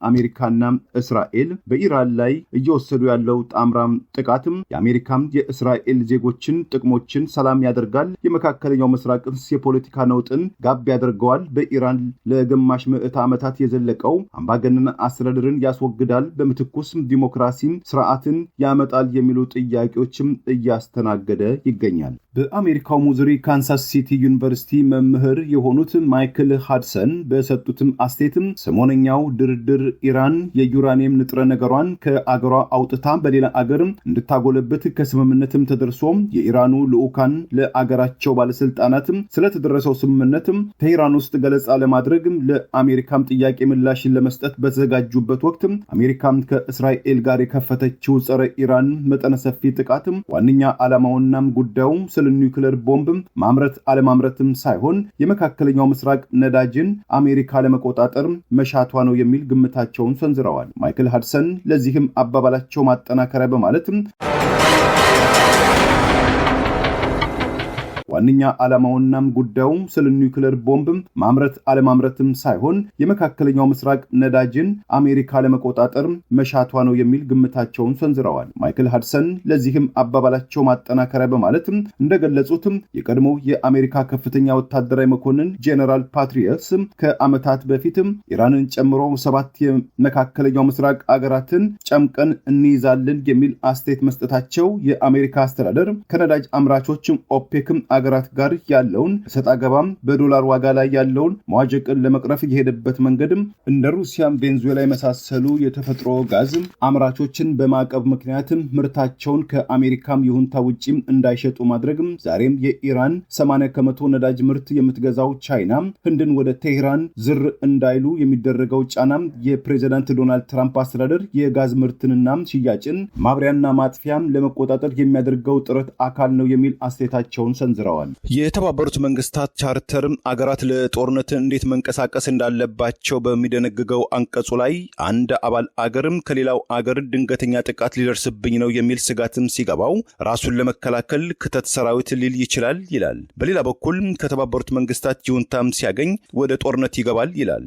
አሜሪካና እስራኤል በኢራን ላይ እየወሰዱ ያለው ጣምራም ጥቃትም የአሜሪካም የእስራኤል ዜጎችን ጥቅሞችን ሰላም ያደርጋል፣ የመካከለኛው ምስራቅን የፖለቲካ ነውጥን ጋብ ያደርገዋል፣ በኢራን ለግማሽ ምዕተ ዓመታት የዘለቀው አምባገነን አስተዳደርን ያስወግዳል፣ በምትኩስ ዲሞክራሲን ስርዓትን ያመጣል የሚሉ ጥያቄዎችም እያስተናገደ ይገኛል። በአሜሪካው ሙዝሪ ካንሳስ ሲቲ ዩኒቨርሲቲ መምህር የሆኑት ማይክል ሃድሰን በሰጡትም አስተያየትም ሰሞነኛው ድርድር ኢራን የዩራኒየም ንጥረ ነገሯን ከአገሯ አውጥታ በሌላ አገር እንድታጎለብት ከስምምነትም ተደርሶ የኢራኑ ልዑካን ለአገራቸው ባለስልጣናት ስለተደረሰው ስምምነት በኢራን ውስጥ ገለጻ ለማድረግ ለአሜሪካም ጥያቄ ምላሽን ለመስጠት በተዘጋጁበት ወቅት አሜሪካም ከእስራኤል ጋር የከፈተችው ጸረ ኢራን መጠነ ሰፊ ጥቃት ዋነኛ ዓላማውና ጉዳዩ ስለ ኒውክሌር ቦምብ ማምረት አለማምረትም ሳይሆን የመካከለኛው ምስራቅ ነዳጅን አሜሪካ ለመቆጣጠር መሻቷ ነው የሚል ግምታቸውን ሰንዝረዋል። ማይክል ሃድሰን ለዚህም አባባላቸው ማጠናከሪያ በማለት ዋነኛ ዓላማውና ጉዳዩ ስለ ኒውክሌር ቦምብ ማምረት አለማምረትም ሳይሆን የመካከለኛው ምስራቅ ነዳጅን አሜሪካ ለመቆጣጠር መሻቷ ነው የሚል ግምታቸውን ሰንዝረዋል። ማይክል ሃድሰን ለዚህም አባባላቸው ማጠናከሪያ በማለት እንደገለጹት የቀድሞ የአሜሪካ ከፍተኛ ወታደራዊ መኮንን ጄኔራል ፓትሪየትስ ከዓመታት በፊት ኢራንን ጨምሮ 7 የመካከለኛው ምስራቅ አገራትን ጨምቀን እንይዛለን የሚል አስተያየት መስጠታቸው የአሜሪካ አስተዳደር ከነዳጅ አምራቾች ኦፔክ አገራት ጋር ያለውን ሰጣ ገባም በዶላር ዋጋ ላይ ያለውን መዋዠቅን ለመቅረፍ የሄደበት መንገድም እንደ ሩሲያም ቬንዙዌላ የመሳሰሉ የተፈጥሮ ጋዝ አምራቾችን በማዕቀብ ምክንያትም ምርታቸውን ከአሜሪካም ይሁንታ ውጪም እንዳይሸጡ ማድረግም ዛሬም የኢራን 80% ነዳጅ ምርት የምትገዛው ቻይና ህንድን ወደ ቴህራን ዝር እንዳይሉ የሚደረገው ጫናም የፕሬዝዳንት ዶናልድ ትራምፕ አስተዳደር የጋዝ ምርትንና ሽያጭን ማብሪያና ማጥፊያም ለመቆጣጠር የሚያደርገው ጥረት አካል ነው የሚል አስተያየታቸውን ሰንዝረዋል። የተባበሩት መንግስታት ቻርተር አገራት ለጦርነት እንዴት መንቀሳቀስ እንዳለባቸው በሚደነግገው አንቀጹ ላይ አንድ አባል አገርም ከሌላው አገር ድንገተኛ ጥቃት ሊደርስብኝ ነው የሚል ስጋትም ሲገባው ራሱን ለመከላከል ክተት ሰራዊት ሊል ይችላል ይላል። በሌላ በኩል ከተባበሩት መንግስታት ይሁንታም ሲያገኝ ወደ ጦርነት ይገባል ይላል።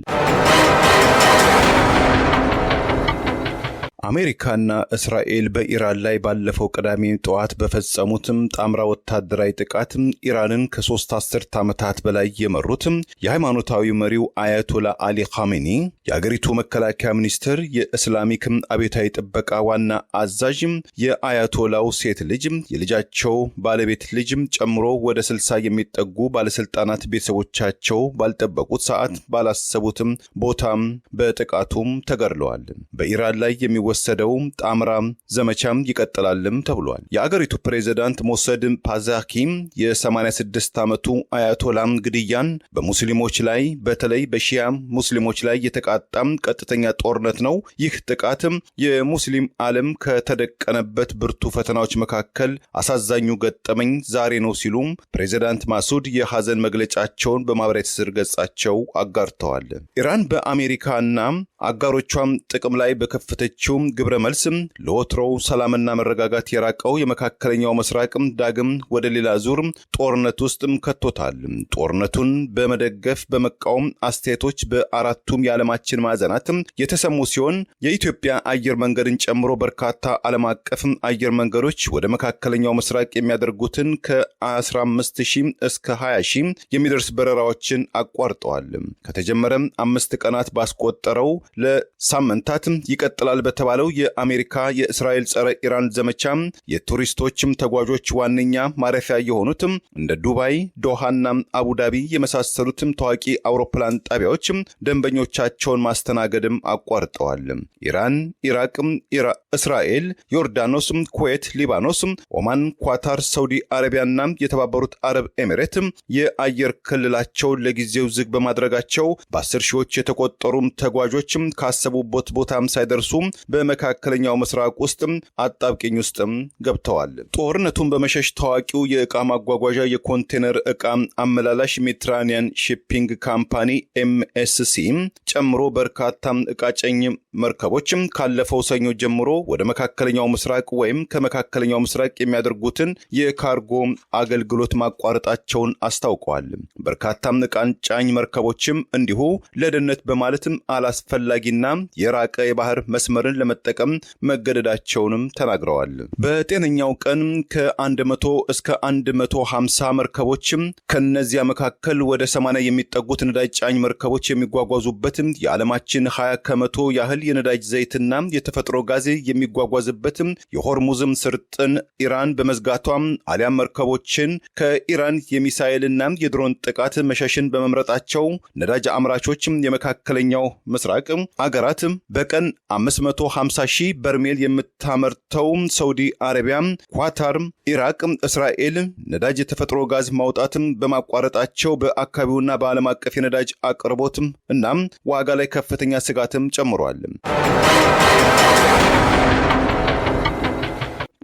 አሜሪካና እስራኤል በኢራን ላይ ባለፈው ቅዳሜ ጠዋት በፈጸሙትም ጣምራ ወታደራዊ ጥቃት ኢራንን ከ3 አስርት ዓመታት በላይ የመሩት የሃይማኖታዊ መሪው አያቶላ አሊ ኻሜኒ የአገሪቱ መከላከያ ሚኒስትር የእስላሚክ አብዮታዊ ጥበቃ ዋና አዛዥ የአያቶላው ሴት ልጅ የልጃቸው ባለቤት ልጅ ጨምሮ ወደ 60 የሚጠጉ ባለስልጣናት ቤተሰቦቻቸው ባልጠበቁት ሰዓት ባላሰቡትም ቦታም በጥቃቱም ተገድለዋል። በኢራን ላይ ወሰደው ጣምራ ዘመቻም ይቀጥላልም ተብሏል። የአገሪቱ ፕሬዝዳንት ሞሰድ ፓዛኪም የ86 ዓመቱ አያቶላም ግድያን በሙስሊሞች ላይ በተለይ በሺያ ሙስሊሞች ላይ የተቃጣም ቀጥተኛ ጦርነት ነው። ይህ ጥቃትም የሙስሊም ዓለም ከተደቀነበት ብርቱ ፈተናዎች መካከል አሳዛኙ ገጠመኝ ዛሬ ነው ሲሉ ፕሬዝዳንት ማሱድ የሐዘን መግለጫቸውን በማህበራዊ ትስስር ገጻቸው አጋርተዋል። ኢራን በአሜሪካና አጋሮቿም ጥቅም ላይ በከፈተችው ግብረ መልስም ለወትሮው ሰላምና መረጋጋት የራቀው የመካከለኛው ምስራቅም ዳግም ወደ ሌላ ዙር ጦርነት ውስጥም ከቶታል። ጦርነቱን በመደገፍ በመቃወም አስተያየቶች በአራቱም የዓለማችን ማዕዘናት የተሰሙ ሲሆን የኢትዮጵያ አየር መንገድን ጨምሮ በርካታ ዓለም አቀፍ አየር መንገዶች ወደ መካከለኛው ምስራቅ የሚያደርጉትን ከ15000 እስከ 20000 የሚደርስ በረራዎችን አቋርጠዋል። ከተጀመረ 5 ቀናት ባስቆጠረው ለሳምንታት ይቀጥላል በተባለው የአሜሪካ የእስራኤል ጸረ ኢራን ዘመቻ የቱሪስቶችም ተጓዦች ዋነኛ ማረፊያ የሆኑትም እንደ ዱባይ፣ ዶሃና አቡዳቢ የመሳሰሉትም ታዋቂ አውሮፕላን ጣቢያዎች ደንበኞቻቸውን ማስተናገድም አቋርጠዋል። ኢራን፣ ኢራቅ፣ እስራኤል፣ ዮርዳኖስ፣ ኩዌት፣ ሊባኖስ፣ ኦማን፣ ኳታር፣ ሳውዲ አረቢያና የተባበሩት አረብ ኤሚሬት የአየር ክልላቸውን ለጊዜው ዝግ በማድረጋቸው በ10 ሺዎች የተቆጠሩ ተጓዦች ካሰቡበት ቦታም ሳይደርሱ በመካከለኛው ምስራቅ ውስጥ አጣብቂኝ ውስጥ ገብተዋል። ጦርነቱን በመሸሽ ታዋቂው የዕቃ ማጓጓዣ የኮንቴነር ዕቃ አመላላሽ ሜዲትራኒያን ሺፒንግ ካምፓኒ ኤምኤስሲ ጨምሮ በርካታ ዕቃ-ጫኝ መርከቦችም ካለፈው ሰኞ ጀምሮ ወደ መካከለኛው ምስራቅ ወይም ከመካከለኛው ምስራቅ የሚያደርጉትን የካርጎ አገልግሎት ማቋረጣቸውን አስታውቀዋል። በርካታ ዕቃ-ጫኝ መርከቦችም እንዲሁ ለደህንነት በማለትም አላስፈላጊና የራቀ የባህር መስመርን ለመጠቀም መገደዳቸውንም ተናግረዋል። በጤነኛው ቀን ከ100 እስከ 150 መርከቦችም ከነዚያ መካከል ወደ 80 የሚጠጉት ነዳጅ ጫኝ መርከቦች የሚጓጓዙበት የዓለማችን 20 ከመቶ ያህል የነዳጅ ዘይትና የተፈጥሮ ጋዝ የሚጓጓዝበት የሆርሙዝም ስርጥን ኢራን በመዝጋቷ አሊያም መርከቦችን ከኢራን የሚሳኤልና የድሮን ጥቃት መሸሽን በመምረጣቸው ነዳጅ አምራቾች የመካከለኛው ምስራቅ አገራት በቀን 550,000 በርሜል የምታመርተው ሳውዲ አረቢያ፣ ኳታር፣ ኢራቅ፣ እስራኤል ነዳጅ የተፈጥሮ ጋዝ ማውጣትም በማቋረጣቸው በአካባቢውና በዓለም አቀፍ የነዳጅ አቅርቦት እናም ዋጋ ላይ ከፍተኛ ስጋትም ጨምሯል።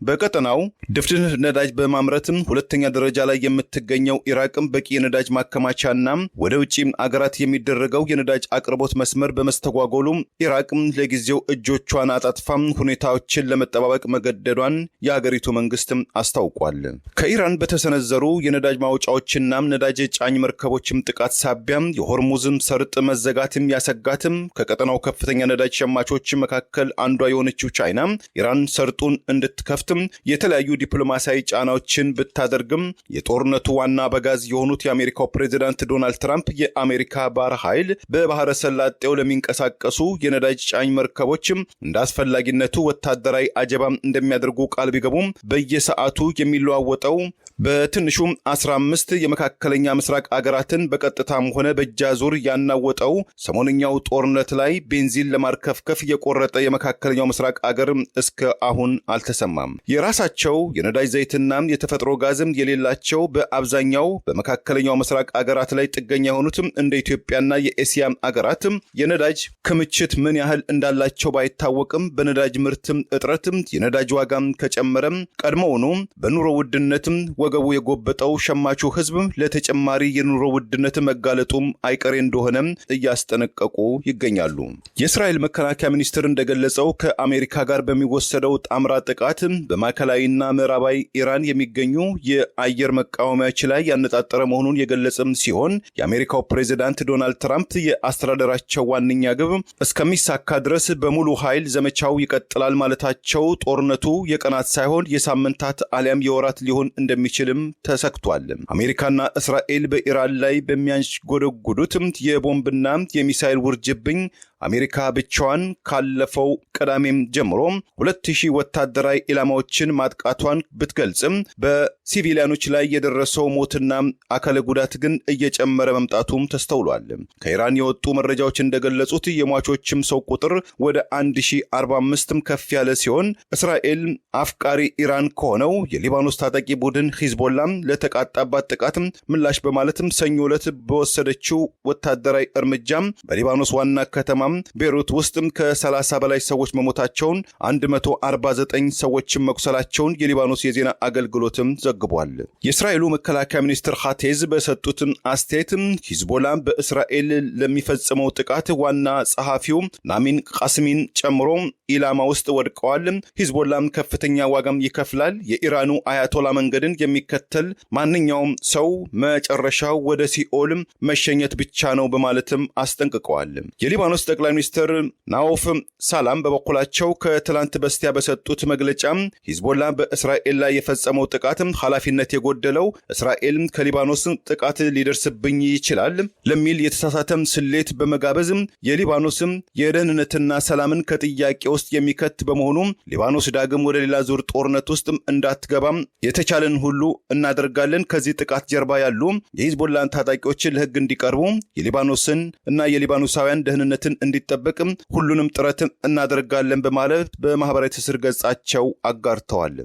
በቀጠናው ድፍድፍ ነዳጅ በማምረትም ሁለተኛ ደረጃ ላይ የምትገኘው ኢራቅም በቂ የነዳጅ ማከማቻና ወደ ውጪ አገራት የሚደረገው የነዳጅ አቅርቦት መስመር በመስተጓጎሉ ኢራቅም ለጊዜው እጆቿን አጣጥፋም ሁኔታዎችን ለመጠባበቅ መገደዷን የሀገሪቱ መንግስትም አስታውቋል። ከኢራን በተሰነዘሩ የነዳጅ ማውጫዎችና ነዳጅ ጫኝ መርከቦችም ጥቃት ሳቢያም የሆርሙዝም ሰርጥ መዘጋትም ያሰጋትም ከቀጠናው ከፍተኛ ነዳጅ ሸማቾች መካከል አንዷ የሆነችው ቻይና ኢራን ሰርጡን እንድትከፍት የተለያዩ ዲፕሎማሲያዊ ጫናዎችን ብታደርግም የጦርነቱ ዋና አበጋዝ የሆኑት የአሜሪካው ፕሬዝዳንት ዶናልድ ትራምፕ የአሜሪካ ባህር ኃይል በባህረ ሰላጤው ለሚንቀሳቀሱ የነዳጅ ጫኝ መርከቦችም እንደ አስፈላጊነቱ ወታደራዊ አጀባ እንደሚያደርጉ ቃል ቢገቡም በየሰዓቱ የሚለዋወጠው በትንሹም 15 የመካከለኛ ምስራቅ አገራትን በቀጥታም ሆነ በእጃዙር ያናወጠው ሰሞንኛው ጦርነት ላይ ቤንዚን ለማርከፍከፍ የቆረጠ የመካከለኛው ምስራቅ አገር እስከ አሁን አልተሰማም። የራሳቸው የነዳጅ ዘይትና የተፈጥሮ ጋዝም የሌላቸው በአብዛኛው በመካከለኛው ምስራቅ አገራት ላይ ጥገኛ የሆኑትም እንደ ኢትዮጵያና የኤስያ አገራትም የነዳጅ ክምችት ምን ያህል እንዳላቸው ባይታወቅም በነዳጅ ምርትም እጥረትም የነዳጅ ዋጋም ከጨመረም ቀድሞውኑ በኑሮ ውድነትም ወገቡ የጎበጠው ሸማቹ ህዝብ ለተጨማሪ የኑሮ ውድነት መጋለጡም አይቀሬ እንደሆነ እያስጠነቀቁ ይገኛሉ። የእስራኤል መከላከያ ሚኒስትር እንደገለጸው ከአሜሪካ ጋር በሚወሰደው ጣምራ ጥቃት በማዕከላዊና ምዕራባዊ ኢራን የሚገኙ የአየር መቃወሚያዎች ላይ ያነጣጠረ መሆኑን የገለጸም ሲሆን የአሜሪካው ፕሬዝዳንት ዶናልድ ትራምፕ የአስተዳደራቸው ዋነኛ ግብ እስከሚሳካ ድረስ በሙሉ ኃይል ዘመቻው ይቀጥላል ማለታቸው ጦርነቱ የቀናት ሳይሆን የሳምንታት አሊያም የወራት ሊሆን እንደሚችልም ተሰክቷል። አሜሪካና እስራኤል በኢራን ላይ በሚያንጎደጉዱት የቦምብና የሚሳኤል ውርጅብኝ አሜሪካ ብቻዋን ካለፈው ቅዳሜም ጀምሮ 2000 ወታደራዊ ኢላማዎችን ማጥቃቷን ብትገልጽም በሲቪሊያኖች ላይ የደረሰው ሞትና አካለ ጉዳት ግን እየጨመረ መምጣቱም ተስተውሏል። ከኢራን የወጡ መረጃዎች እንደገለጹት የሟቾችም ሰው ቁጥር ወደ 1045 ከፍ ያለ ሲሆን እስራኤል አፍቃሪ ኢራን ከሆነው የሊባኖስ ታጣቂ ቡድን ሂዝቦላ ለተቃጣባት ጥቃት ምላሽ በማለትም ሰኞ ዕለት በወሰደችው ወታደራዊ እርምጃም በሊባኖስ ዋና ከተማ ቤሩት ውስጥም ከ30 በላይ ሰዎች መሞታቸውን 149 ሰዎችም መቁሰላቸውን የሊባኖስ የዜና አገልግሎትም ዘግቧል። የእስራኤሉ መከላከያ ሚኒስትር ኻቴዝ በሰጡት አስተያየት ሂዝቦላ በእስራኤል ለሚፈጽመው ጥቃት ዋና ጸሐፊው ናሚን ቃስሚን ጨምሮ ኢላማ ውስጥ ወድቀዋል። ሂዝቦላም ከፍተኛ ዋጋም ይከፍላል። የኢራኑ አያቶላ መንገድን የሚከተል ማንኛውም ሰው መጨረሻው ወደ ሲኦል መሸኘት ብቻ ነው በማለትም አስጠንቅቀዋል። የሊባኖስ ጠቅላይ ሚኒስትር ናኦፍ ሳላም በበኩላቸው ከትላንት በስቲያ በሰጡት መግለጫ ሂዝቦላ በእስራኤል ላይ የፈጸመው ጥቃት ኃላፊነት የጎደለው እስራኤል ከሊባኖስ ጥቃት ሊደርስብኝ ይችላል ለሚል የተሳሳተም ስሌት በመጋበዝ የሊባኖስም የደህንነትና ሰላምን ከጥያቄ ውስጥ የሚከት በመሆኑ ሊባኖስ ዳግም ወደ ሌላ ዙር ጦርነት ውስጥ እንዳትገባም የተቻለን ሁሉ እናደርጋለን። ከዚህ ጥቃት ጀርባ ያሉ የሂዝቦላን ታጣቂዎች ለሕግ እንዲቀርቡ የሊባኖስን እና የሊባኖሳውያን ደህንነትን እንዲጠበቅም ሁሉንም ጥረት እናደርጋለን በማለት በማህበራዊ ትስስር ገጻቸው አጋርተዋል።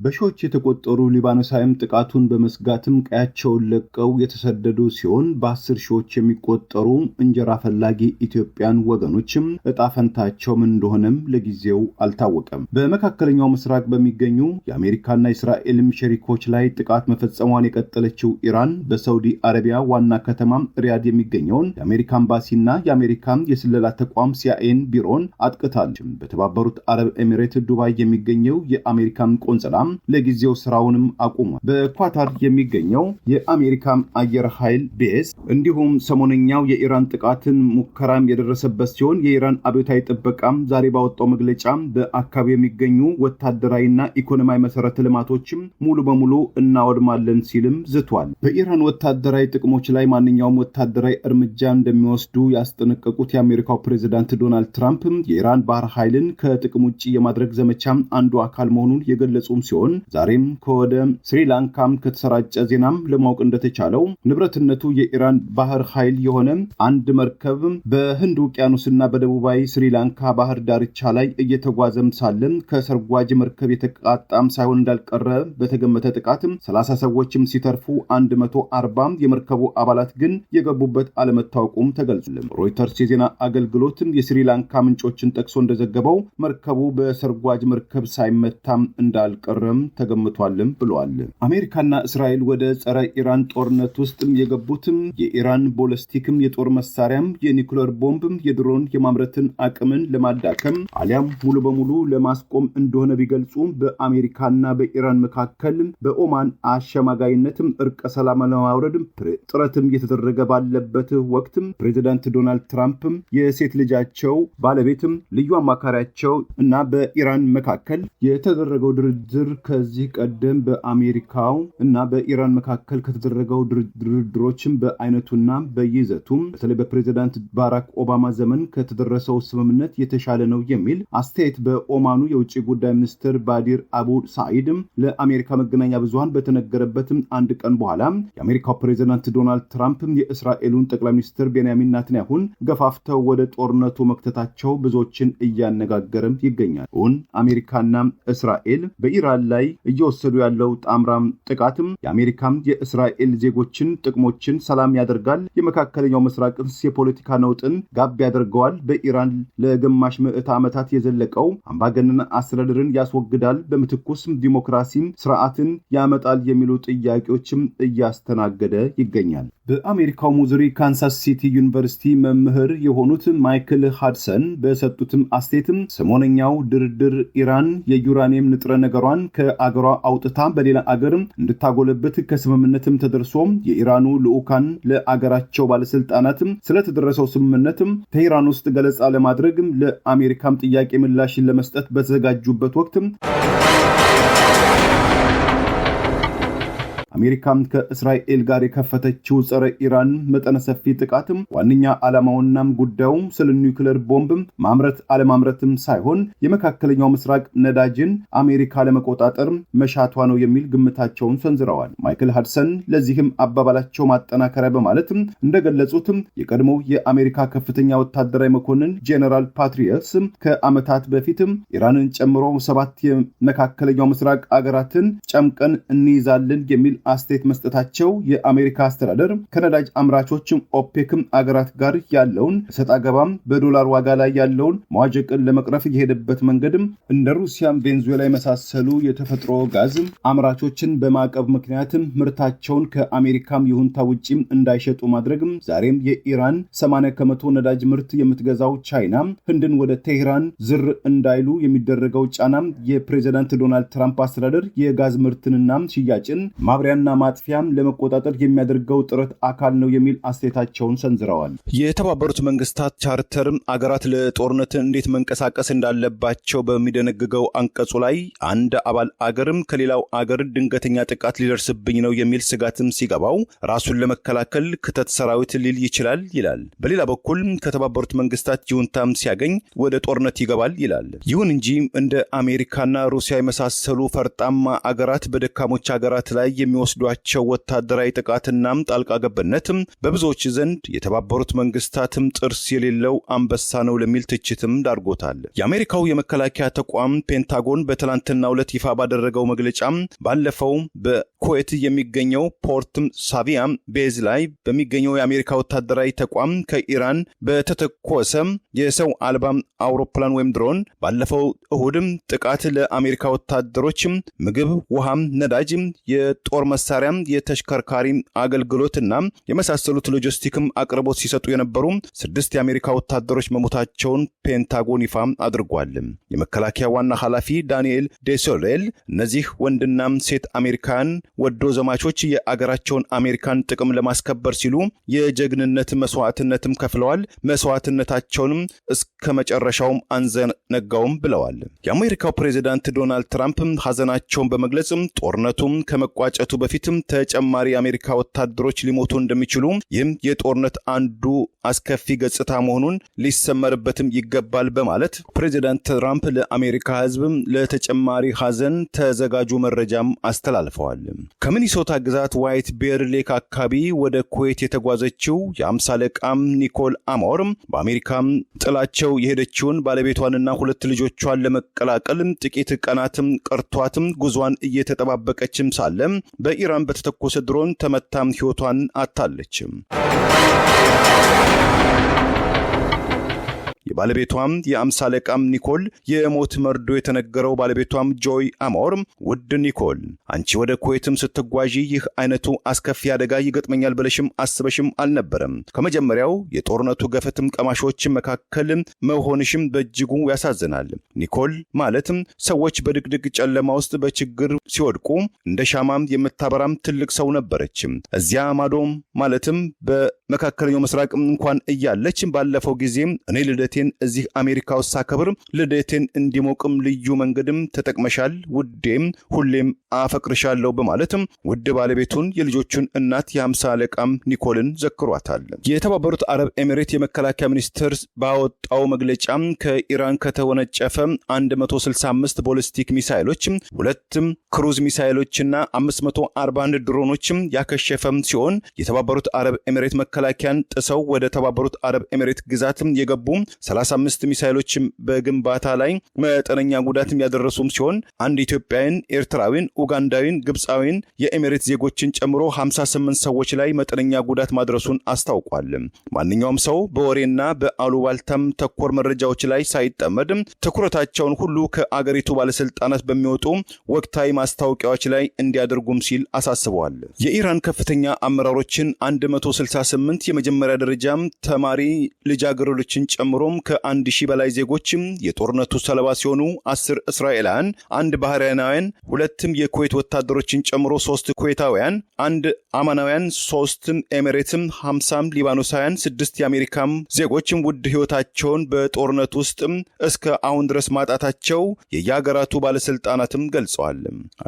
በሺዎች የተቆጠሩ ሊባኖሳውያን ጥቃቱን በመስጋትም ቀያቸውን ለቀው የተሰደዱ ሲሆን በ10 ሺዎች የሚቆጠሩ እንጀራ ፈላጊ ኢትዮጵያን ወገኖችም እጣ ፈንታቸው ምን እንደሆነም ለጊዜው አልታወቀም። በመካከለኛው ምስራቅ በሚገኙ የአሜሪካና እስራኤልም ሸሪኮች ላይ ጥቃት መፈጸሟን የቀጠለችው ኢራን በሳውዲ አረቢያ ዋና ከተማ ሪያድ የሚገኘውን የአሜሪካ ኤምባሲና የአሜሪካ የስለላ ተቋም ሲአይኤን ቢሮን አጥቅታለች። በተባበሩት አረብ ኤሚሬት ዱባይ የሚገኘው የአሜሪካ ቆንጽላ ለጊዜው ስራውንም አቁሟል። በኳታር የሚገኘው የአሜሪካ አየር ኃይል ቤዝ እንዲሁም ሰሞነኛው የኢራን ጥቃትን ሙከራም የደረሰበት ሲሆን የኢራን አብዮታዊ ጥበቃም ዛሬ ባወጣው መግለጫ በአካባቢ የሚገኙ ወታደራዊና ኢኮኖሚያዊ መሰረተ ልማቶችም ሙሉ በሙሉ እናወድማለን ሲልም ዝቷል። በኢራን ወታደራዊ ጥቅሞች ላይ ማንኛውም ወታደራዊ እርምጃ እንደሚወስዱ ያስጠነቀቁት የአሜሪካው ፕሬዝዳንት ዶናልድ ትራምፕ የኢራን ባህር ኃይልን ከጥቅም ውጭ የማድረግ ዘመቻ አንዱ አካል መሆኑን የገለጹም ሲሆን ዛሬም ከወደ ስሪላንካም ከተሰራጨ ዜናም ለማወቅ እንደተቻለው ንብረትነቱ የኢራን ባህር ኃይል የሆነ አንድ መርከብ በህንድ ውቅያኖስና በደቡባዊ ስሪላንካ ባህር ዳርቻ ላይ እየተጓዘም ሳለም ከሰርጓጅ መርከብ የተቃጣም ሳይሆን እንዳልቀረ በተገመተ ጥቃት 30 ሰዎችም ሲተርፉ 140 የመርከቡ አባላት ግን የገቡበት አለመታወቁም ተገልጿል። ሮይተርስ የዜና አገልግሎት የስሪላንካ ምንጮችን ጠቅሶ እንደዘገበው መርከቡ በሰርጓጅ መርከብ ሳይመታም እንዳልቀረም ተገምቷልም ብለዋል። አሜሪካና እስራኤል ወደ ጸረ ኢራን ጦርነት ውስጥ የገቡትም የኢራን ቦለስቲክም የጦር መሳሪያም የኒኩሌር ቦምብም የድሮን የማምረትን አቅምን ለማዳከም አሊያም ሙሉ በሙሉ ለማስቆም እንደሆነ ቢገልጹ በአሜሪካና በኢራን መካከል በኦማን አሸማጋይነትም እርቀ ሰላም ለማውረድ ጥረትም እየተደረገ ባለበት ወቅት ፕሬዚዳንት ዶናልድ ትራምፕ የሴት ልጃቸው ባለቤትም ልዩ አማካሪያቸው እና በኢራን መካከል የተደረገው ድርድር ከዚህ ቀደም በአሜሪካው እና በኢራን መካከል ከተደረገው ድርድሮችም በአይነቱና በይዘቱም በተለይ በፕሬዚዳንት ባራክ ኦባማ ዘመን ከተደረሰው ስምምነት የተሻለ ነው የሚል አስተያየት በኦማኑ የውጭ ጉዳይ ሚኒስትር ባዲር አቡ ሳኢድም ለአሜሪካ መገናኛ ብዙሃን በተነገረበትም አንድ ቀን በኋላ የአሜሪካው ፕሬዚዳንት ዶናልድ ትራምፕ የእስራኤሉን ጠቅላይ ሚኒስትር ቤንያሚን ናታንያሁን ገፋፍተው ወደ ጦርነቱ መክተታቸው ብዙዎችን እያነጋገረም ይገኛል። አሜሪካና እስራኤል በኢራን ላይ እየወሰዱ ያለው ጣምራም ጥቃትም የአሜሪካም የእስራኤል ዜጎችን ጥቅሞችን ሰላም ያደርጋል፣ የመካከለኛው ምስራቅን የፖለቲካ ነውጥን ጋብ ያደርገዋል፣ በኢራን ለግማሽ ምዕተ ዓመታት የዘለቀው አምባገነን አስተዳደርን ያስወግዳል፣ በምትኩስ ዲሞክራሲም ስርዓትን ያመጣል የሚሉ ጥያቄዎችም እያስተናገደ ይገኛል። በአሜሪካው ሙዙሪ ካንሳስ ሲቲ ዩኒቨርሲቲ መምህር የሆኑት ማይክል ሃድሰን በሰጡትም አስተያየትም ሰሞነኛው ድርድር ኢራን የዩራኒየም ንጥረ ነገሯን ከአገሯ አውጥታ በሌላ አገር እንድታጎለብት ከስምምነትም ተደርሶ የኢራኑ ልዑካን ለአገራቸው ባለስልጣናትም ስለተደረሰው ስምምነትም ከኢራን ውስጥ ገለጻ ለማድረግ ለአሜሪካም ጥያቄ ምላሽን ለመስጠት በተዘጋጁበት ወቅት አሜሪካም ከእስራኤል ጋር የከፈተችው ጸረ ኢራን መጠነ ሰፊ ጥቃትም ዋነኛ ዓላማውናም ጉዳዩም ስለ ኒውክሌር ቦምብም ማምረት አለማምረትም ሳይሆን የመካከለኛው ምስራቅ ነዳጅን አሜሪካ ለመቆጣጠር መሻቷ ነው የሚል ግምታቸውን ሰንዝረዋል። ማይክል ሃድሰን ለዚህም አባባላቸው ማጠናከሪያ በማለትም እንደገለጹትም የቀድሞው የአሜሪካ ከፍተኛ ወታደራዊ መኮንን ጄኔራል ፓትሪየትስ ከዓመታት በፊትም ኢራንን ጨምሮ 7 የመካከለኛው ምስራቅ አገራትን ጨምቀን እንይዛለን የሚል አስተያየት መስጠታቸው የአሜሪካ አስተዳደር ከነዳጅ አምራቾችም ኦፔክም አገራት ጋር ያለውን ሰጣ ገባም በዶላር ዋጋ ላይ ያለውን መዋዠቅን ለመቅረፍ የሄደበት መንገድም እንደ ሩሲያም ቬንዙዌላ የመሳሰሉ የተፈጥሮ ጋዝ አምራቾችን በማዕቀብ ምክንያትም ምርታቸውን ከአሜሪካም ይሁንታ ውጪም እንዳይሸጡ ማድረግም ዛሬም የኢራን 80% ነዳጅ ምርት የምትገዛው ቻይና ህንድን ወደ ቴህራን ዝር እንዳይሉ የሚደረገው ጫናም የፕሬዚዳንት ዶናልድ ትራምፕ አስተዳደር የጋዝ ምርትንና ሽያጭን ማብሪያና ማጥፊያም ለመቆጣጠር የሚያደርገው ጥረት አካል ነው የሚል አስተያየታቸውን ሰንዝረዋል። የተባበሩት መንግስታት ቻርተር አገራት ለጦርነት እንዴት መንቀሳቀስ እንዳለባቸው በሚደነግገው አንቀጹ ላይ አንድ አባል አገርም ከሌላው አገር ድንገተኛ ጥቃት ሊደርስብኝ ነው የሚል ስጋትም ሲገባው ራሱን ለመከላከል ክተት ሰራዊት ሊል ይችላል ይላል። በሌላ በኩል ከተባበሩት መንግስታት ይሁንታም ሲያገኝ ወደ ጦርነት ይገባል ይላል። ይሁን እንጂ እንደ አሜሪካና ሩሲያ የመሳሰሉ ፈርጣማ አገራት በደካሞች አገራት ላይ የሚወስዱ የሚወስዷቸው ወታደራዊ ጥቃትና ጣልቃ ገብነት በብዙዎች ዘንድ የተባበሩት መንግስታትም ጥርስ የሌለው አንበሳ ነው ለሚል ትችትም ዳርጎታል። የአሜሪካው የመከላከያ ተቋም ፔንታጎን በትላንትናው ዕለት ይፋ ባደረገው መግለጫ ባለፈው በኩዌት የሚገኘው ፖርት ሳቪያ ቤዝ ላይ በሚገኘው የአሜሪካ ወታደራዊ ተቋም ከኢራን በተተኮሰ የሰው አልባ አውሮፕላን ወይም ድሮን ባለፈው እሁድም ጥቃት ለአሜሪካ ወታደሮች ምግብ፣ ውሃ፣ ነዳጅ፣ የጦር መሳሪያ፣ የተሽከርካሪ አገልግሎትና የመሳሰሉት ሎጂስቲክም አቅርቦት ሲሰጡ የነበሩ 6 የአሜሪካ ወታደሮች መሞታቸውን ፔንታጎን ይፋ አድርጓል። የመከላከያ ዋና ኃላፊ ዳንኤል ዴሶሌል እነዚህ ወንድና ሴት አሜሪካን ወዶ ዘማቾች የአገራቸውን አሜሪካን ጥቅም ለማስከበር ሲሉ የጀግንነት መስዋዕትነትም ከፍለዋል። መስዋዕትነታቸውንም እስከ መጨረሻውም አንዘነጋውም ብለዋል። የአሜሪካው ፕሬዝዳንት ዶናልድ ትራምፕ ሐዘናቸውን በመግለጽ ጦርነቱም ከመቋጨቱ በፊትም ተጨማሪ የአሜሪካ ወታደሮች ሊሞቱ እንደሚችሉ ይህም የጦርነት አንዱ አስከፊ ገጽታ መሆኑን ሊሰመርበትም ይገባል በማለት ፕሬዝዳንት ትራምፕ ለአሜሪካ ሕዝብ ለተጨማሪ ሐዘን ተዘጋጁ መረጃም አስተላልፈዋል። ከሚኒሶታ ግዛት ዋይት ቤር ሌክ አካባቢ ወደ ኩዌት የተጓዘችው የ50 አለቃም ኒኮል አሞር በአሜሪካ ጥላቸው የሄደችውን ባለቤቷንና 2 ልጆቿን ለመቀላቀል ጥቂት ቀናትም ቀርቷትም ጉዟን እየተጠባበቀችም ሳለ በኢራን በተተኮሰ ድሮን ተመታም ሕይወቷን አጣለች። የባለቤቷም የ50 አለቃም ኒኮል የሞት መርዶ የተነገረው ባለቤቷም ጆይ አሞር ውድ ኒኮል አንቺ ወደ ኩዌትም ስትጓዢ ይህ አይነቱ አስከፊ አደጋ ይገጥመኛል ብለሽም አስበሽም አልነበረም። ከመጀመሪያው የጦርነቱ ገፈትም ቀማሾች መካከል መሆንሽም በእጅጉ ያሳዝናል። ኒኮል ማለትም ሰዎች በድቅድቅ ጨለማ ውስጥ በችግር ሲወድቁ እንደ ሻማም የምታበራም ትልቅ ሰው ነበረች። እዚያ ማዶም ማለትም በመካከለኛው ምስራቅ እንኳን እያለች ባለፈው ጊዜ እኔ ልደቴን እዚህ አሜሪካ ውስጥ ሳከብር ልደቴን እንዲሞቅም ልዩ መንገድም ተጠቅመሻል ውዴም፣ ሁሌም አፈቅርሻለሁ በማለትም ውድ ባለቤቱን የልጆቹን እናት የ50 አለቃም ኒኮልን ዘክሯታል። የተባበሩት አረብ ኤሚሬት የመከላከያ ሚኒስትር ባወጣው መግለጫ ከኢራን ከተወነጨፈ 165 ቦሊስቲክ ሚሳይሎች 2 ክሩዝ ሚሳይሎችና 541 ድሮኖችም ያከሸፈም ሲሆን የተባበሩት አረብ ኤሚሬት መከላከያን ጥሰው ወደ ተባበሩት አረብ ኤሚሬት ግዛት የገቡ 35 ሚሳይሎችም በግንባታ ላይ መጠነኛ ጉዳትም ያደረሱም ሲሆን አንድ ኢትዮጵያዊን፣ ኤርትራዊን፣ ኡጋንዳዊን፣ ግብፃዊን የኤሚሬት ዜጎችን ጨምሮ 58 ሰዎች ላይ መጠነኛ ጉዳት ማድረሱን አስታውቋል። ማንኛውም ሰው በወሬና በአሉባልታም ተኮር መረጃዎች ላይ ሳይጠመድ ትኩረታቸውን ሁሉ ከአገሪቱ ባለስልጣናት በሚወጡ ወቅታዊ ማስታወቂያዎች ላይ እንዲያደርጉም ሲል አሳስበዋል። የኢራን ከፍተኛ አመራሮችን 168 የመጀመሪያ ደረጃም ተማሪ ልጃገረዶችን ጨምሮም ከ1000 በላይ ዜጎችም የጦርነቱ ሰለባ ሲሆኑ 10 እስራኤላውያን፣ 1 ባህራናውያን፣ 2 የኩዌት ወታደሮችን ጨምሮ 3 ኩዌታውያን፣ 1 አማናውያን፣ 3 ኤሚሬትም፣ 50 ሊባኖሳውያን፣ 6 የአሜሪካም ዜጎችም ውድ ሕይወታቸውን በጦርነት ውስጥ እስከ አሁን ድረስ ማጣታቸው የየሀገራቱ ባለስልጣናትም ገልጸዋል።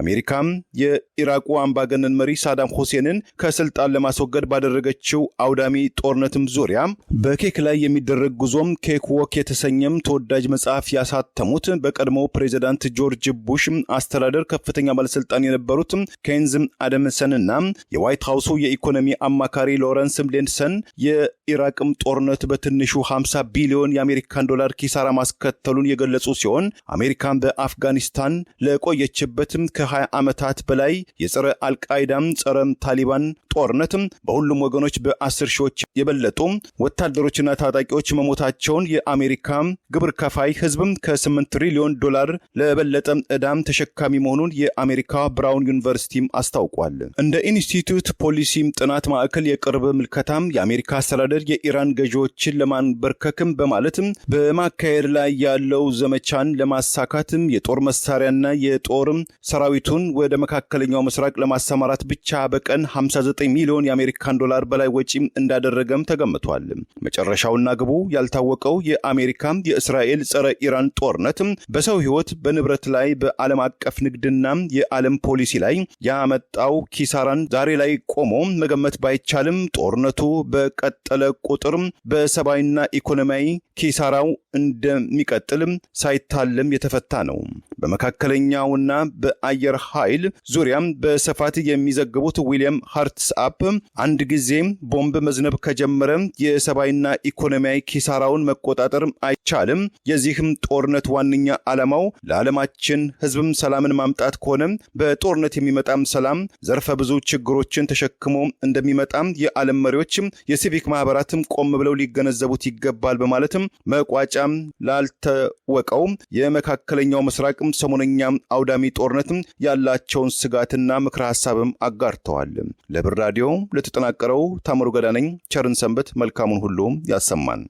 አሜሪካም የኢራቁ አምባገነን መሪ ሳዳም ሁሴንን ከስልጣን ለማስወገድ ባደረገችው አውዳሚ ጦርነትም ዙሪያ በኬክ ላይ የሚደረግ ጉዞም ኬክ ዎክ የተሰኘም ተወዳጅ መጽሐፍ ያሳተሙት በቀድሞው ፕሬዝዳንት ጆርጅ ቡሽ አስተዳደር ከፍተኛ ባለስልጣን የነበሩት ኬንዝ አደምሰንና የዋይት ሃውሱ የኢኮኖሚ አማካሪ ሎረንስ ሌንሰን የኢራቅም ጦርነት በትንሹ 50 ቢሊዮን የአሜሪካን ዶላር ኪሳራ ማስከተሉን የገለጹ ሲሆን አሜሪካን በአፍጋኒስታን ለቆየችበትም ከ20 ዓመታት በላይ የጸረ አልቃይዳም ጸረ ታሊባን ጦርነትም በሁሉም ወገኖች በ10 ሺዎች የበለጡ ወታደሮችና ታጣቂዎች መሞታቸውን የአሜሪካ ግብር ከፋይ ህዝብም ከ8 ትሪሊዮን ዶላር ለበለጠ ዕዳም ተሸካሚ መሆኑን የአሜሪካ ብራውን ዩኒቨርሲቲም አስታውቋል። እንደ ኢንስቲትዩት ፖሊሲም ጥናት ማዕከል የቅርብ ምልከታም የአሜሪካ አስተዳደር የኢራን ገዢዎችን ለማንበርከክም በማለትም በማካሄድ ላይ ያለው ዘመቻን ለማሳካትም የጦር መሳሪያና የጦር ሰራዊቱን ወደ መካከለኛው ምስራቅ ለማሰማራት ብቻ በቀን 59 ሚሊዮን የአሜሪካን ዶላር በላይ ወጪ እንዳደረገም ተገምቷል። መጨረሻውና ግቡ ያልታወቀው የአሜሪካ የእስራኤል ጸረ ኢራን ጦርነት በሰው ህይወት፣ በንብረት ላይ፣ በዓለም አቀፍ ንግድና የዓለም ፖሊሲ ላይ ያመጣው ኪሳራን ዛሬ ላይ ቆሞ መገመት ባይቻልም ጦርነቱ በቀጠለ ቁጥር በሰብአዊና ኢኮኖሚያዊ ኪሳራው እንደሚቀጥል ሳይታለም የተፈታ ነው። በመካከለኛውና በአየር ኃይል ዙሪያም በስፋት የሚዘግቡት ዊሊያም ሃርትስአፕ አንድ ጊዜ ቦምብ መዝነብ ከጀመረ የሰብአዊና ኢኮኖሚያዊ ኪሳራውን መቆጣጠር አይቻልም። የዚህም ጦርነት ዋነኛ ዓላማው ለዓለማችን ሕዝብም ሰላምን ማምጣት ከሆነ በጦርነት የሚመጣም ሰላም ዘርፈ ብዙ ችግሮችን ተሸክሞ እንደሚመጣም የዓለም መሪዎች፣ የሲቪክ ማህበራትም ቆም ብለው ሊገነዘቡት ይገባል በማለትም መቋጫም ላልተወቀው የመካከለኛው ምስራቅ ሰሞነኛ አውዳሚ ጦርነትም ያላቸውን ስጋትና ምክረ ሐሳብም አጋርተዋል። ለብር ራዲዮ ለተጠናቀረው ታምሩ ገዳ ነኝ። ቸርን ሰንበት። መልካሙን ሁሉ ያሰማን።